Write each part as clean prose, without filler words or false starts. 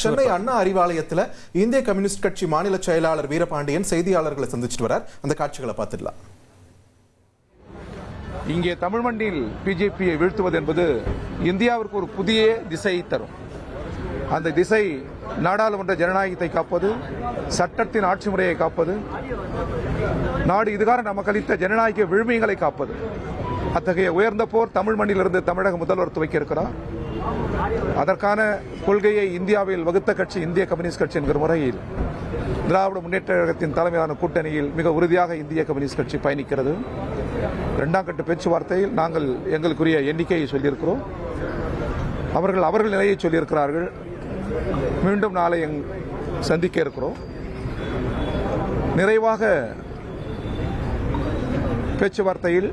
சென்னை அண்ணா அறிவாலயத்தில் இந்திய கம்யூனிஸ்ட் கட்சி மாநில செயலாளர் வீரபாண்டியன் செய்தியாளர்களை சந்திச்சுட்டு வரார். அந்த காட்சிகளை பார்த்துடலாம். இங்கே தமிழ் மண்ணில் பிஜேபியை வீழ்த்துவது என்பது இந்தியாவிற்கு ஒரு புதிய திசையை தரும். அந்த திசை நாடாளுமன்ற ஜனநாயகத்தை காப்பது, சட்டத்தின் ஆட்சி முறையை காப்பது, நாடு இதுகார நமக்கு அளித்த ஜனநாயக விழுமியங்களை காப்பது. அத்தகைய உயர்ந்த போர் தமிழ் மண்ணிலிருந்து தமிழக முதல்வர் துவக்கி இருக்கிறார். அதற்கான கொள்கையை இந்தியாவில் வகுத்த கட்சி இந்திய கம்யூனிஸ்ட் கட்சி என்கிற முறையில் திராவிட முன்னேற்ற கழகத்தின் தலைமையிலான கூட்டணியில் மிக உறுதியாக இந்திய கம்யூனிஸ்ட் கட்சி பயணிக்கிறது. இரண்டாம் கட்ட பேச்சுவார்த்தையில் நாங்கள் எங்களுக்குரிய எண்ணிக்கையை சொல்லியிருக்கிறோம். அவர்கள் நிலையை சொல்லியிருக்கிறார்கள். மீண்டும் நாளை சந்திக்க இருக்கிறோம். நிறைவாக பேச்சுவார்த்தையில்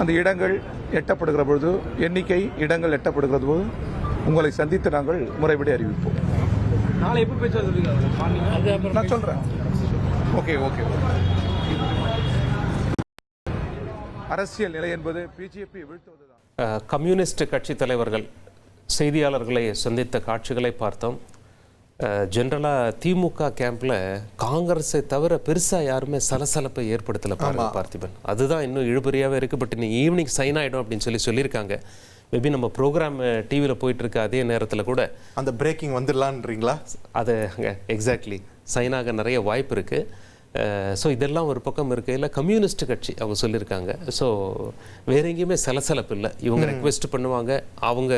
அந்த இடங்கள் எட்டப்படுகிற பொழுது, எண்ணிக்கை இடங்கள் எட்டப்படுகிற போது உங்களை சந்தித்து நாங்கள் முறைப்படி அறிவிப்போம். நான் சொல்றேன். ஓகே. அரசியல் நிலை என்பது பிஜேபி வீழ்த்துவதுதான். கம்யூனிஸ்ட் கட்சி தலைவர்கள் செய்தியாளர்களை சந்தித்த காட்சிகளை பார்த்தோம். ஜென்ரலாக திமுக கேம்பில் காங்கிரஸை தவிர பெருசாக யாருமே சலசலப்பை ஏற்படுத்தலை பாருங்க பார்த்திபன். அதுதான் இன்னும் இழுபறியாகவே இருக்குது. பட் இன்னைக்கு ஈவினிங் சைன் ஆகிடும் அப்படின்னு சொல்லியிருக்காங்க. மேபி நம்ம ப்ரோக்ராம் டிவியில் போயிட்டுருக்க அதே நேரத்தில் கூட அந்த பிரேக்கிங் வந்துடலான்றீங்களா? அது எக்ஸாக்ட்லி சைன் ஆக நிறைய வாய்ப்பு இருக்குது. ஸோ இதெல்லாம் ஒரு பக்கம் இருக்கையில் கம்யூனிஸ்ட் கட்சி அவங்க சொல்லியிருக்காங்க. ஸோ வேற எங்கேயுமே சலசலப்பு இல்லை. இவங்க ரெக்வெஸ்ட் பண்ணுவாங்க, அவங்க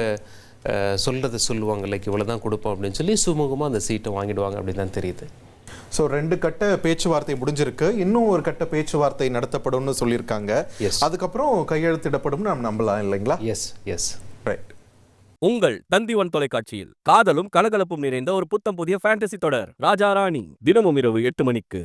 சொல்கிறத சொல்லுவாங்க, லைக் இவ்வளோ தான் கொடுப்போம் அப்படின்னு சொல்லி சுமூகமாக அந்த சீட்டை வாங்கிடுவாங்க அப்படின்னு தான் தெரியுது. ஸோ 2 கட்ட பேச்சுவார்த்தை முடிஞ்சிருக்கு. இன்னும் ஒரு கட்ட பேச்சுவார்த்தை நடத்தப்படும்னு சொல்லியிருக்காங்க. அதுக்கப்புறம் கையெழுத்திடப்படும் நாம் நம்பலாம் இல்லைங்களா? S right. உங்கள் தந்தி1 தொலைக்காட்சியில் காதலும் கலகலப்பும் நிறைந்த ஒரு புத்தம் புதிய ஃபேண்டசி தொடர் ராஜா ராணி தினமும் இரவு 8 மணிக்கு.